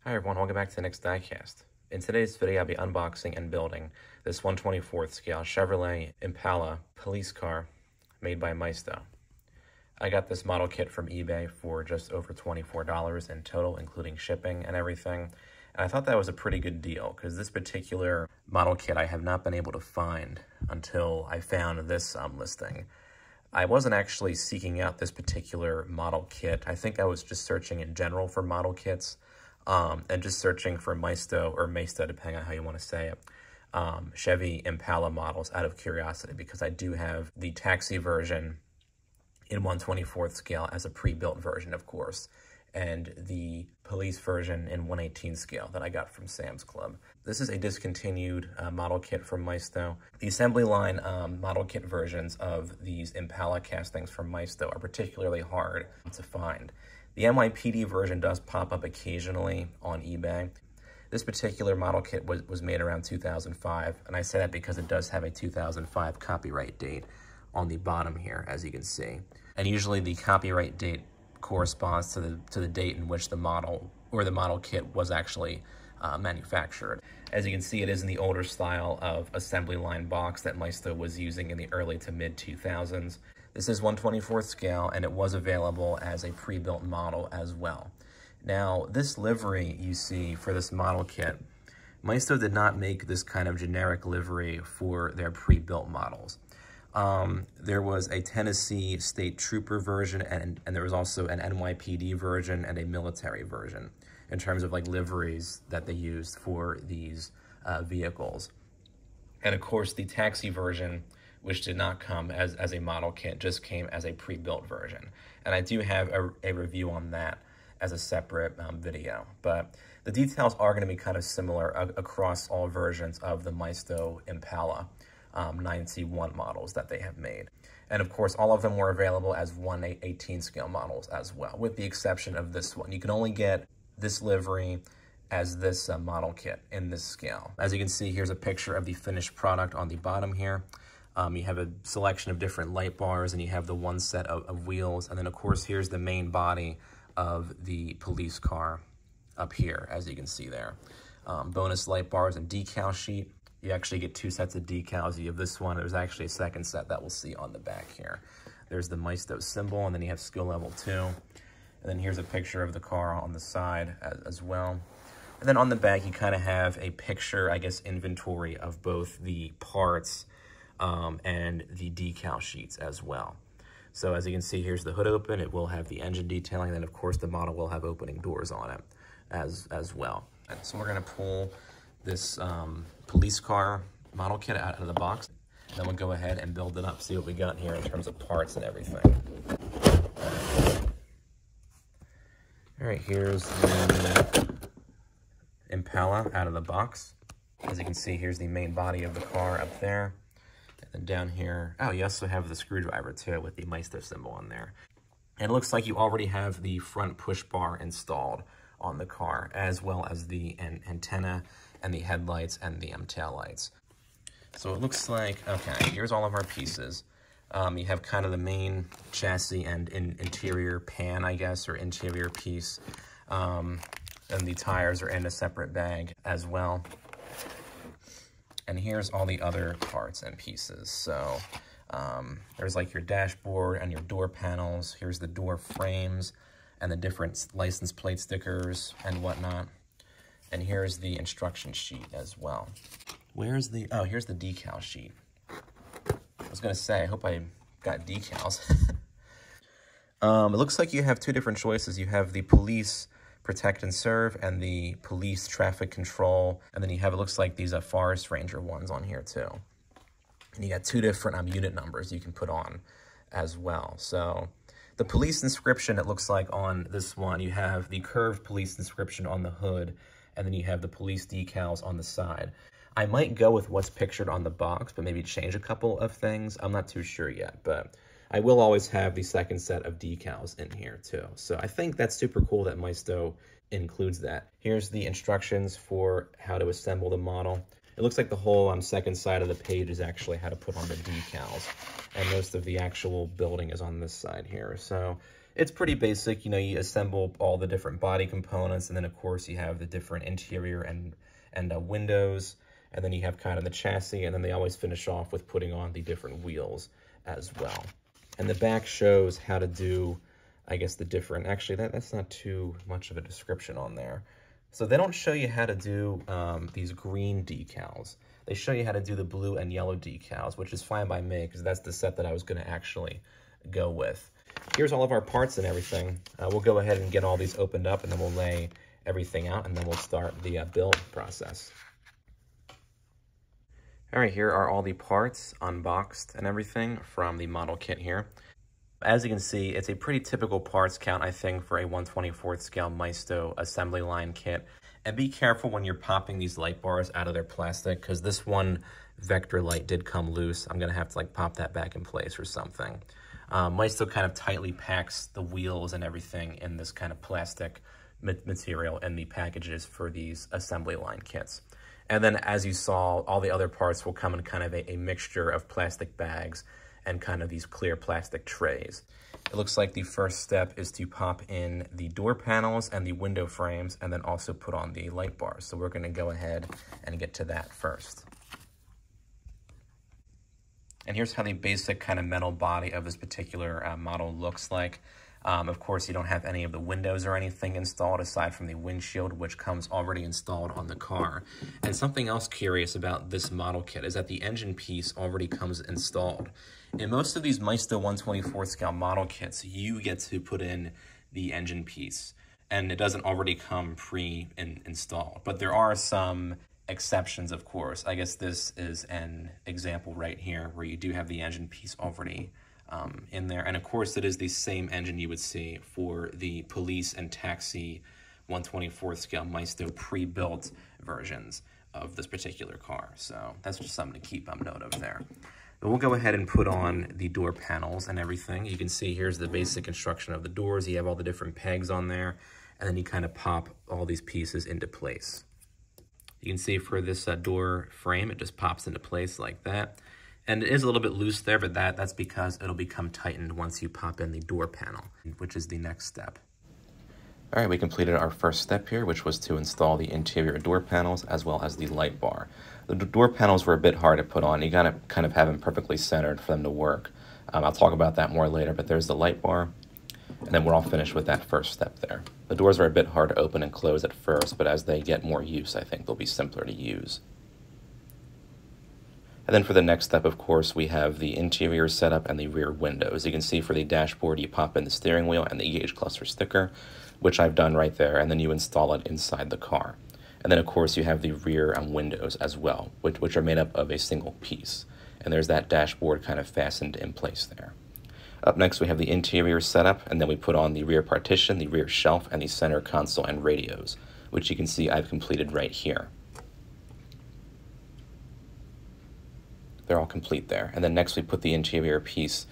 Hi everyone, welcome back to the next diecast. In today's video, I'll be unboxing and building this 1/24th scale Chevrolet Impala police car made by Maisto. I got this model kit from eBay for just over $24 in total, including shipping and everything. And I thought that was a pretty good deal because this particular model kit I have not been able to find until I found this listing. I wasn't actually seeking out this particular model kit. I think I was just searching in general for model kits. And just searching for Maisto, or Maisto, depending on how you want to say it, Chevy Impala models out of curiosity, because I do have the taxi version in 1/24th scale as a pre-built version, of course, and the police version in 1/18 scale that I got from Sam's Club. This is a discontinued model kit from Maisto. The assembly line model kit versions of these Impala castings from Maisto are particularly hard to find. The NYPD version does pop up occasionally on eBay. This particular model kit was made around 2005, and I say that because it does have a 2005 copyright date on the bottom here, as you can see. And usually the copyright date corresponds to the date in which the model or the model kit was actually manufactured. As you can see, it is in the older style of assembly line box that Maisto was using in the early to mid 2000s. This is 1/24th scale, and it was available as a pre-built model as well. Now, this livery you see for this model kit, Maisto did not make this kind of generic livery for their pre-built models. There was a Tennessee State Trooper version, and there was also an NYPD version and a military version in terms of like liveries that they used for these vehicles. And of course, the taxi version, which did not come as a model kit, just came as a pre-built version. And I do have a review on that as a separate video. But the details are going to be kind of similar across all versions of the Maisto Impala 9C1 models that they have made. And of course, all of them were available as 1/18 scale models as well, with the exception of this one. You can only get this livery as this model kit in this scale. As you can see, here's a picture of the finished product on the bottom here. You have a selection of different light bars, and you have the one set of wheels. And then, of course, here's the main body of the police car up here, as you can see there. Bonus light bars and decal sheet. You actually get two sets of decals. You have this one. There's actually a second set that we'll see on the back here. There's the Maisto symbol, and then you have skill level 2. And then here's a picture of the car on the side as well. And then on the back, you kind of have a picture, I guess, inventory of both the parts and the decal sheets as well. So as you can see, here's the hood open. It will have the engine detailing, and then of course the model will have opening doors on it as well. And so we're gonna pull this police car model kit out of the box. And then we'll go ahead and build it up, see what we got here in terms of parts and everything. All right, here's the Impala out of the box. As you can see, here's the main body of the car up there. And down here, oh, you also have the screwdriver too with the Maisto symbol on there. And it looks like you already have the front push bar installed on the car, as well as the antenna and the headlights and the tail lights. So it looks like, okay, here's all of our pieces. You have kind of the main chassis and interior pan, I guess, or interior piece. And the tires are in a separate bag as well. And here's all the other parts and pieces. So there's like your dashboard and your door panels. Here's the door frames and the different license plate stickers and whatnot. And here's the instruction sheet as well. Where's the, oh, here's the decal sheet. I was gonna say, I hope I got decals. It looks like you have two different choices. You have the police protect and serve, and the police traffic control, and then you have, it looks like these are forest ranger ones on here too. And you got two different unit numbers you can put on as well. So the police inscription, it looks like on this one, you have the curved police inscription on the hood, and then you have the police decals on the side. I might go with what's pictured on the box, but maybe change a couple of things. I'm not too sure yet, but I will always have the second set of decals in here too. So I think that's super cool that Maisto includes that. Here's the instructions for how to assemble the model. It looks like the whole second side of the page is actually how to put on the decals, and most of the actual building is on this side here. So It's pretty basic. You know, you assemble all the different body components, and then of course you have the different interior and windows, and then you have kind of the chassis, and then they always finish off with putting on the different wheels as well. And the back shows how to do, I guess, the different, actually that's not too much of a description on there. So they don't show you how to do these green decals. They show you how to do the blue and yellow decals, which is fine by me because that's the set that I was going to actually go with. Here's all of our parts and everything. We'll go ahead and get all these opened up, and then we'll lay everything out, and then we'll start the build process. All right, here are all the parts unboxed and everything from the model kit here. As you can see, it's a pretty typical parts count, I think, for a 1/24 scale Maisto assembly line kit. And be careful when you're popping these light bars out of their plastic, because this one vector light did come loose. I'm gonna have to like pop that back in place or something. Maisto kind of tightly packs the wheels and everything in this kind of plastic material in the packages for these assembly line kits. And then as you saw, all the other parts will come in kind of a mixture of plastic bags and kind of these clear plastic trays. It looks like the first step is to pop in the door panels and the window frames, and then also put on the light bars. So we're gonna go ahead and get to that first. And here's how the basic kind of metal body of this particular model looks like. Of course, you don't have any of the windows or anything installed aside from the windshield, which comes already installed on the car. And something else curious about this model kit is that the engine piece already comes installed. In most of these Maisto 1/24 scale model kits, you get to put in the engine piece, and it doesn't already come pre-installed. But there are some exceptions, of course. I guess this is an example right here where you do have the engine piece already in there. And of course, it is the same engine you would see for the police and taxi 1/24 scale Maisto pre-built versions of this particular car. So that's just something to keep note of there. But we'll go ahead and put on the door panels and everything. You can see here's the basic construction of the doors. You have all the different pegs on there, and then you kind of pop all these pieces into place. You can see for this door frame, it just pops into place like that. And it is a little bit loose there, but that's because it'll become tightened once you pop in the door panel, which is the next step. All right, we completed our first step here, which was to install the interior door panels as well as the light bar. The door panels were a bit hard to put on. You gotta kind of have them perfectly centered for them to work. I'll talk about that more later, but there's the light bar, and then we're all finished with that first step there. The doors are a bit hard to open and close at first, but as they get more use, I think they'll be simpler to use. And then for the next step, of course, we have the interior setup and the rear windows. You can see for the dashboard, you pop in the steering wheel and the gauge cluster sticker, which I've done right there, and then you install it inside the car. And then, of course, you have the rear windows as well, which are made up of a single piece. And there's that dashboard kind of fastened in place there. Up next, we have the interior setup, and then we put on the rear partition, the rear shelf, and the center console and radios, which you can see I've completed right here. They're all complete there. And then next we put the interior piece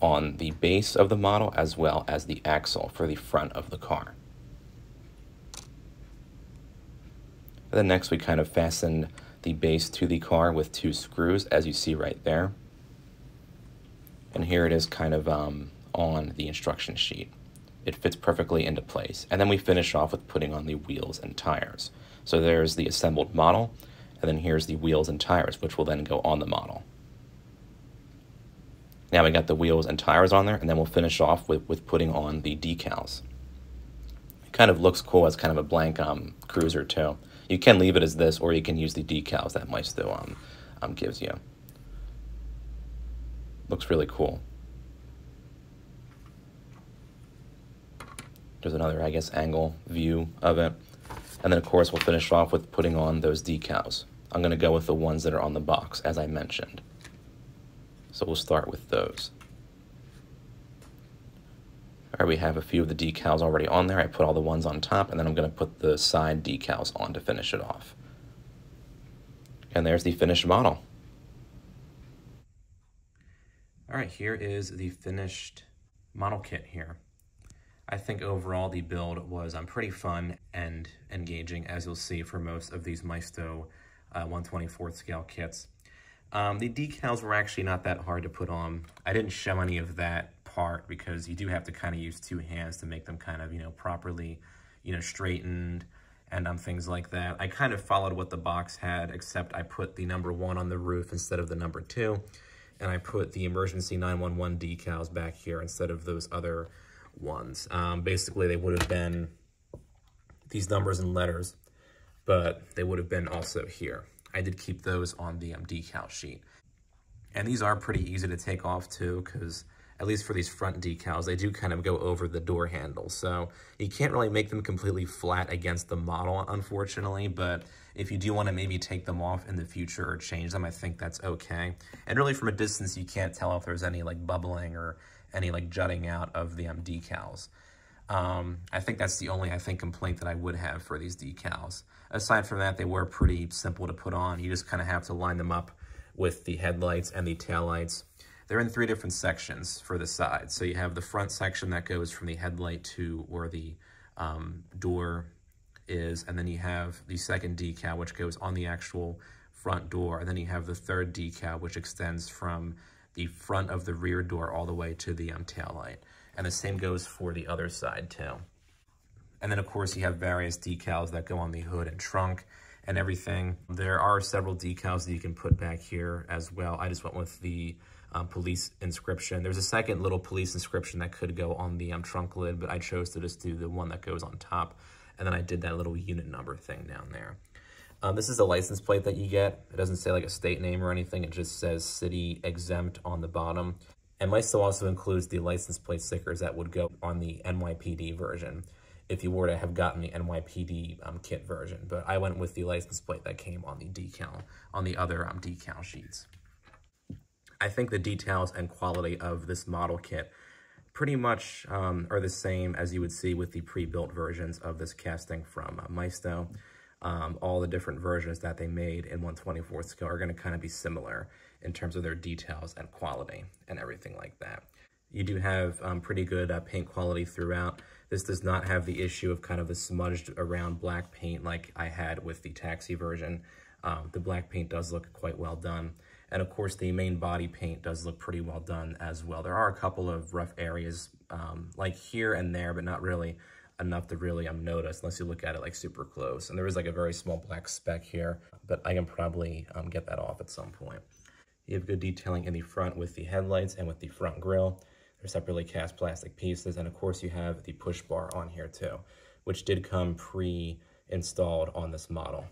on the base of the model as well as the axle for the front of the car. And then next we kind of fasten the base to the car with 2 screws, as you see right there. And here it is kind of on the instruction sheet. It fits perfectly into place. And then we finish off with putting on the wheels and tires. So there's the assembled model, and then here's the wheels and tires, which will then go on the model. Now we got the wheels and tires on there, and then we'll finish off with putting on the decals. It kind of looks cool as kind of a blank cruiser too. You can leave it as this, or you can use the decals that Maisto gives you. Looks really cool. There's another, I guess, angle view of it. And then, of course, we'll finish off with putting on those decals. I'm going to go with the ones that are on the box, as I mentioned. So we'll start with those. All right, we have a few of the decals already on there. I put all the ones on top, and then I'm going to put the side decals on to finish it off. And there's the finished model. All right, here is the finished model kit here. I think overall the build was pretty fun and engaging, as you'll see for most of these Maisto 1/24 scale kits. The decals were actually not that hard to put on. I didn't show any of that part because you do have to kind of use two hands to make them kind of, properly, straightened and things like that. I kind of followed what the box had, except I put the number 1 on the roof instead of the number 2, and I put the emergency 911 decals back here instead of those other ones. Basically, they would have been these numbers and letters, but they would have been also here. I did keep those on the decal sheet. And these are pretty easy to take off too, because at least for these front decals, they do kind of go over the door handle. So you can't really make them completely flat against the model, unfortunately, but if you do want to maybe take them off in the future or change them, I think that's okay. And really from a distance, you can't tell if there's any like bubbling or any like jutting out of the decals. I think that's the only, complaint that I would have for these decals. Aside from that, they were pretty simple to put on. You just kind of have to line them up with the headlights and the taillights. They're in 3 different sections for the sides. So you have the front section that goes from the headlight to where the door is, and then you have the second decal, which goes on the actual front door, and then you have the third decal, which extends from the front of the rear door all the way to the taillight. And the same goes for the other side too. And then of course you have various decals that go on the hood and trunk and everything. There are several decals that you can put back here as well. I just went with the police inscription. There's a second little police inscription that could go on the trunk lid, but I chose to just do the one that goes on top. And then I did that little unit number thing down there. This is the license plate that you get. It doesn't say like a state name or anything. It just says city exempt on the bottom. And Maisto also includes the license plate stickers that would go on the NYPD version if you were to have gotten the NYPD kit version. But I went with the license plate that came on the decal, on the other decal sheets. I think the details and quality of this model kit pretty much are the same as you would see with the pre-built versions of this casting from Maisto. All the different versions that they made in 1/24 scale are going to kind of be similar in terms of their details and quality and everything like that. You do have pretty good paint quality throughout. This does not have the issue of kind of the smudged around black paint like I had with the taxi version. The black paint does look quite well done. And of course, the main body paint does look pretty well done as well. There are a couple of rough areas like here and there, but not really enough to really notice unless you look at it like super close. And there is like a very small black speck here, but I can probably get that off at some point. You have good detailing in the front with the headlights and with the front grille. They're separately cast plastic pieces. And of course you have the push bar on here too, which did come pre-installed on this model.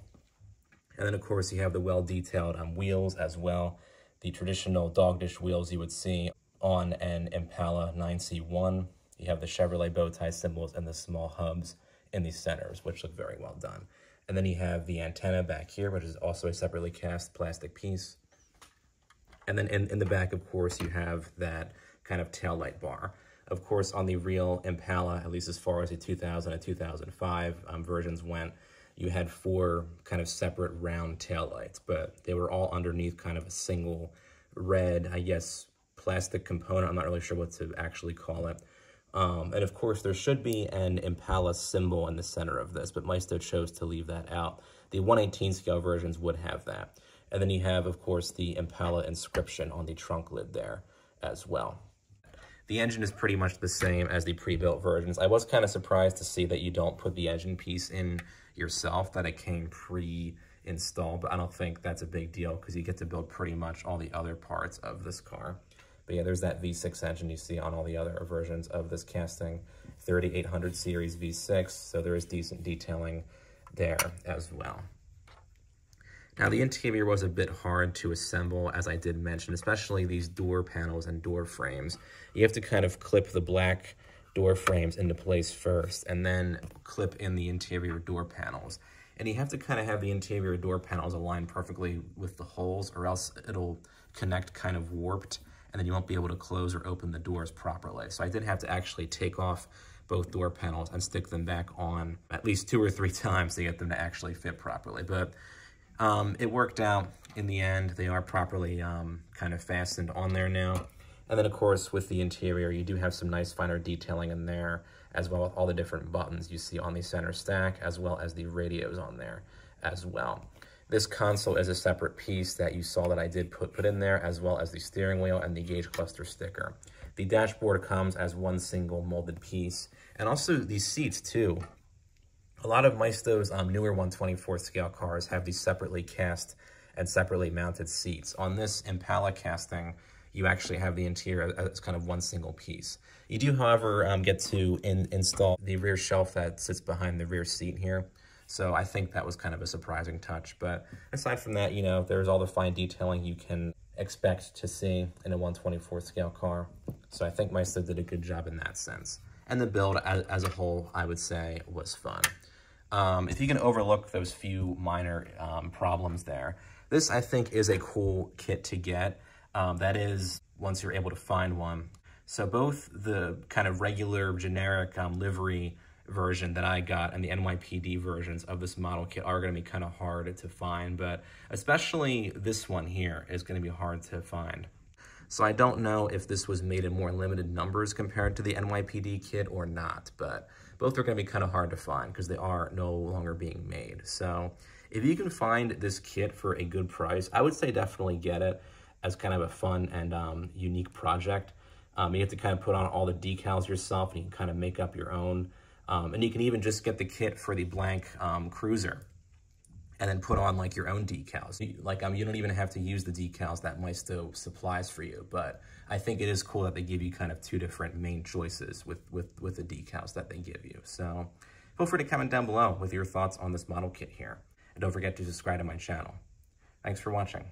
And then of course you have the well-detailed wheels as well. The traditional dog dish wheels you would see on an Impala 9C1. You have the Chevrolet bow tie symbols and the small hubs in the centers, which look very well done. And then you have the antenna back here, which is also a separately cast plastic piece. And then in the back, of course, you have that kind of taillight bar. Of course, on the real Impala, at least as far as the 2000 and 2005 versions went, you had 4 kind of separate round taillights, but they were all underneath kind of a single red, I guess, plastic component. I'm not really sure what to actually call it. And of course, there should be an Impala symbol in the center of this, but Maisto chose to leave that out. The 1/18 scale versions would have that. And then you have, of course, the Impala inscription on the trunk lid there as well. The engine is pretty much the same as the pre-built versions. I was kind of surprised to see that you don't put the engine piece in yourself, that it came pre-installed, but I don't think that's a big deal because you get to build pretty much all the other parts of this car. But yeah, there's that V6 engine you see on all the other versions of this casting, 3800 series V6, so there is decent detailing there as well. Now the interior was a bit hard to assemble, as I did mention, especially these door panels and door frames. You have to kind of clip the black door frames into place first, and then clip in the interior door panels. And you have to kind of have the interior door panels aligned perfectly with the holes, or else it'll connect kind of warped, and then you won't be able to close or open the doors properly. So I did have to actually take off both door panels and stick them back on at least 2 or 3 times to get them to actually fit properly. But it worked out in the end. They are properly kind of fastened on there now. And then of course with the interior, you do have some nice finer detailing in there, as well as all the different buttons you see on the center stack, as well as the radios on there as well. This console is a separate piece that you saw that I did put in there, as well as the steering wheel and the gauge cluster sticker. The dashboard comes as one single molded piece. And also these seats too. A lot of Maisto's newer 1/24th scale cars have these separately cast and separately mounted seats. On this Impala casting, you actually have the interior as kind of one single piece. You do, however, get to install the rear shelf that sits behind the rear seat here. So I think that was kind of a surprising touch. But aside from that, you know, there's all the fine detailing you can expect to see in a 1/24th scale car. So I think Maisto did a good job in that sense. And the build as a whole, I would say, was fun. If you can overlook those few minor problems there, this I think is a cool kit to get. That is, once you're able to find one. So both the kind of regular generic livery version that I got and the NYPD versions of this model kit are going to be kind of hard to find, but especially this one here is going to be hard to find. So I don't know if this was made in more limited numbers compared to the NYPD kit or not, but both are going to be kind of hard to find because they are no longer being made. So if you can find this kit for a good price, I would say definitely get it as kind of a fun and unique project. You have to kind of put on all the decals yourself, and you can kind of make up your own. And you can even just get the kit for the blank cruiser and then put on like your own decals. You don't even have to use the decals that Maisto supplies for you, but I think it is cool that they give you kind of two different main choices with the decals that they give you. So feel free to comment down below with your thoughts on this model kit here. And don't forget to subscribe to my channel. Thanks for watching.